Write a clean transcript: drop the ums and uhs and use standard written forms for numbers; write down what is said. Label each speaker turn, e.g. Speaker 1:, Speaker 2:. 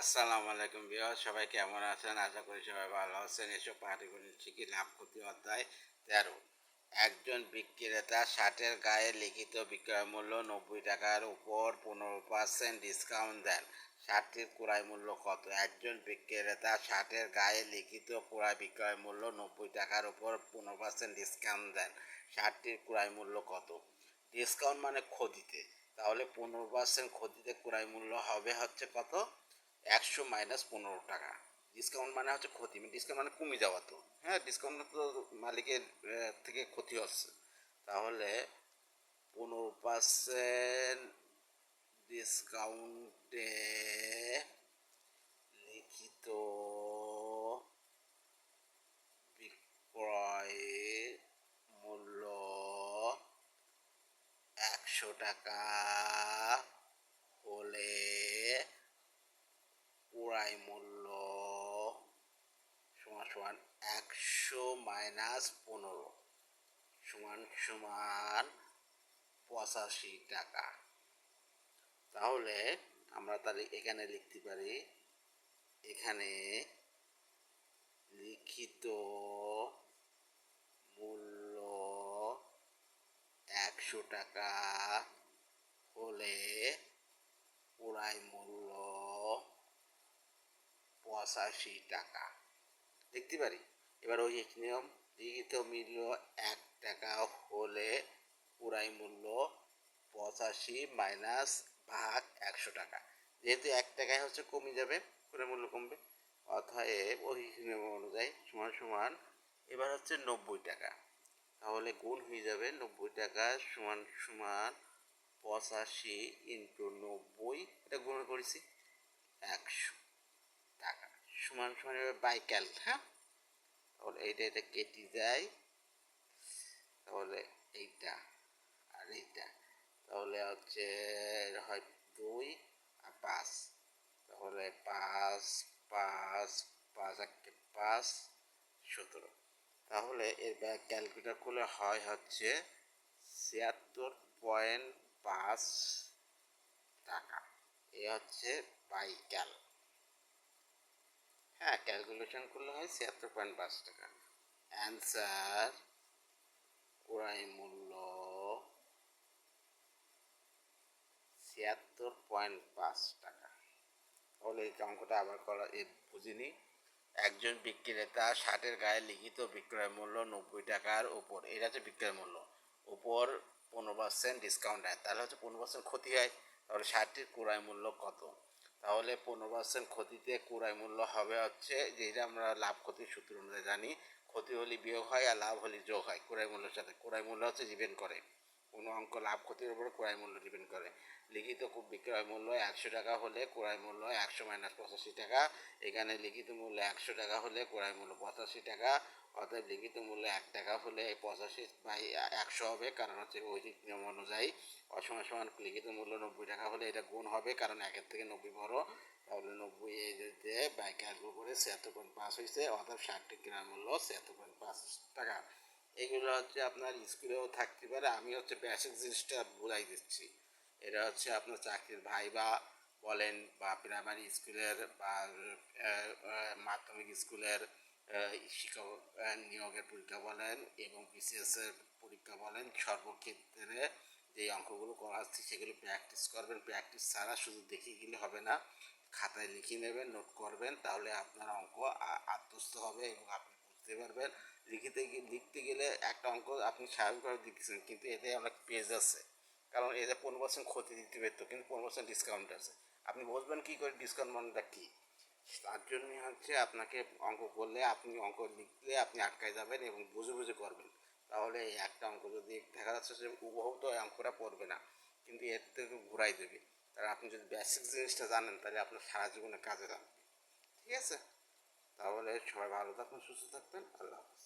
Speaker 1: আসসালামু আলাইকুম ভিউয়ার্স, সবাই কেমন আছেন? আশা করি সবাই ভালো আছেন। এসব পাটিগণিত কি লাভ ক্ষতি অধ্যায় 13। একজন বিক্রেতা শার্টের গায়ে লিখিত বিক্রয় মূল্য 90 টাকার উপর 15% ডিসকাউন্ট দেন। শার্টটির ক্রয় মূল্য কত? একজন বিক্রেতা শার্টের গায়ে লিখিত বিক্রয় মূল্য 90 টাকার উপর 15% ডিসকাউন্ট দেন। শার্টটির ক্রয় মূল্য কত? ডিসকাউন্ট মানে ক্ষতিতে, তাহলে 15% ক্ষতিতে ক্রয় মূল্য হবে হচ্ছে কত? 100 মাইনাস 15 টাকা। ডিসকাউন্ট মানে হচ্ছে ক্ষতি, ডিসকাউন্ট মানে কমে যাওয়া। তো হ্যাঁ, ডিসকাউন্ট তো মালিকের থেকে ক্ষতি হচ্ছে। তাহলে 15% ডিসকাউন্টে লিখিত বিক্রয় মূল্য 100 টাকা হলে ক্রয় মূল্য সমান সমান 100 মাইনাস 15 সমান সমান 85 টাকা। তাহলে আমরা এখানে লিখতে পারি, এখানে লিখিত মূল্য 100 টাকা হলে ক্রয় মূল্য 85 টাকা লিখতে পারি। এবার ওই নিয়ম, লিখিত মূল্য 1 টাকা হলে ক্রয় মূল্য 85 মাইনাস ভাগ 100 টাকা। যেহেতু 1 টাকায় হচ্ছে কমে যাবে, ক্রয় মূল্য কমবে, অতএব ওই নিয়ম অনুযায়ী সমান সমান এবার হচ্ছে 90 টাকা। তাহলে গুণ হয়ে যাবে 90 টাকা সমান সমান 85 ইন্টু 90, এটা গুণ করেছি 100 টাকা সমান সমান বাই ক্যাল। হ্যাঁ, তাহলে এটা কেটে যায়, তাহলে এইটা আর এইটা, তাহলে হচ্ছে হয় 2 আর 5, তাহলে 5 5 5 1 5 17। তাহলে এর ক্যালকুলেটর করলে হয় হচ্ছে 76.5 টাকা। এ হচ্ছে বাই ক্যাল। হ্যাঁ, ক্যালকুলেশন করলে হয় 76.5 টাকা। অ্যান্সার ক্রয় মূল্য 76.5 টাকা। তাহলে এই অঙ্কটা আবার বুঝিনি। একজন বিক্রেতা শার্টের গায়ে লিখিত বিক্রয় মূল্য 90 টাকার উপর, এটা হচ্ছে বিক্রয় মূল্য, উপর 15% ডিসকাউন্ট দেয়, তাহলে হচ্ছে 15% ক্ষতি হয়। তাহলে শার্টটির ক্রয় মূল্য কত? তাহলে 15% ক্ষতিতে ক্রয় মূল্য হবে হচ্ছে, যেটা আমরা লাভ ক্ষতির সূত্র অনুযায়ী জানি, ক্ষতি হলে বিয়োগ হয় আর লাভ হলে যোগ হয় ক্রয় মূল্যের সাথে। ক্রয় মূল্য হচ্ছে ডিপেন্ড করে, কোনো অঙ্ক লাভ ক্ষতির উপরে ক্রয় মূল্য ডিপেন্ড করে। লিখিত বিক্রয় মূল্য 100 টাকা হলে ক্রয় মূল্য 100 মাইনাস 85 টাকা। এখানে লিখিত মূল্য 100 টাকা হলে ক্রয় মূল্য 85 টাকা। অর্থাৎ লিখিত মূল্য 1 টাকা হলে 85 বাই 100 হবে, কারণ হচ্ছে ঐহিক নিয়ম অনুযায়ী অসমান সমান লিখিত মূল্য 90 টাকা হলে এটা গুণ হবে, কারণ 1 থেকে 90 বড়। তাহলে 90 এই যে বাই ক্যালকুলেট করে 76.5 হয়েছে, অর্থাৎ শার্টটির কেনার মূল্য 76.5 টাকা। এগুলো হচ্ছে আপনার স্কুলেও থাকতে পারে, আমি হচ্ছে বেসিক জিনিসটা বোঝাই দিচ্ছি। এটা হচ্ছে আপনার চাকরির ভাইবা বলেন, বা প্রাইমারি স্কুলের বা মাধ্যমিক স্কুলের শিক্ষক নিয়োগের পরীক্ষা বলেন, এবং বিসিএসের পরীক্ষা বলেন, সর্বক্ষেত্রে যে অঙ্কগুলো করা হচ্ছে সেগুলো প্র্যাকটিস করবেন। প্র্যাকটিস ছাড়া শুধু দেখে গেলে হবে না, খাতায় লিখে নেবেন, নোট করবেন, তাহলে আপনার অঙ্ক আত্মস্থ হবে এবং আপনি বুঝতে পারবেন। লিখতে গেলে একটা অঙ্ক আপনি স্বাভাবিকভাবে লিখতেছেন, কিন্তু এতে অনেক পেজ আছে, কারণ এতে 15% ক্ষতি দিতে পারতো, কিন্তু 15% ডিসকাউন্ট আছে। আপনি বুঝবেন কী করে ডিসকাউন্ট মানটা কী? তার জন্যই হচ্ছে আপনাকে অঙ্ক করলে, আপনি অঙ্ক লিখলে আপনি আটকায় যাবেন এবং বুঝে বুঝে করবেন। তাহলে এই একটা অঙ্ক যদি দেখা যাচ্ছে যে হুবহু তো এই অঙ্কটা পড়বে না, কিন্তু এর থেকে ঘুরাই দেবে। তাহলে আপনি যদি বেসিক জিনিসটা জানেন, তাহলে আপনার সারা জীবনে কাজে লাগবে। ঠিক আছে? তাহলে সবাই ভালো থাকবেন, সুস্থ থাকবেন। আল্লাহ হাফেজ।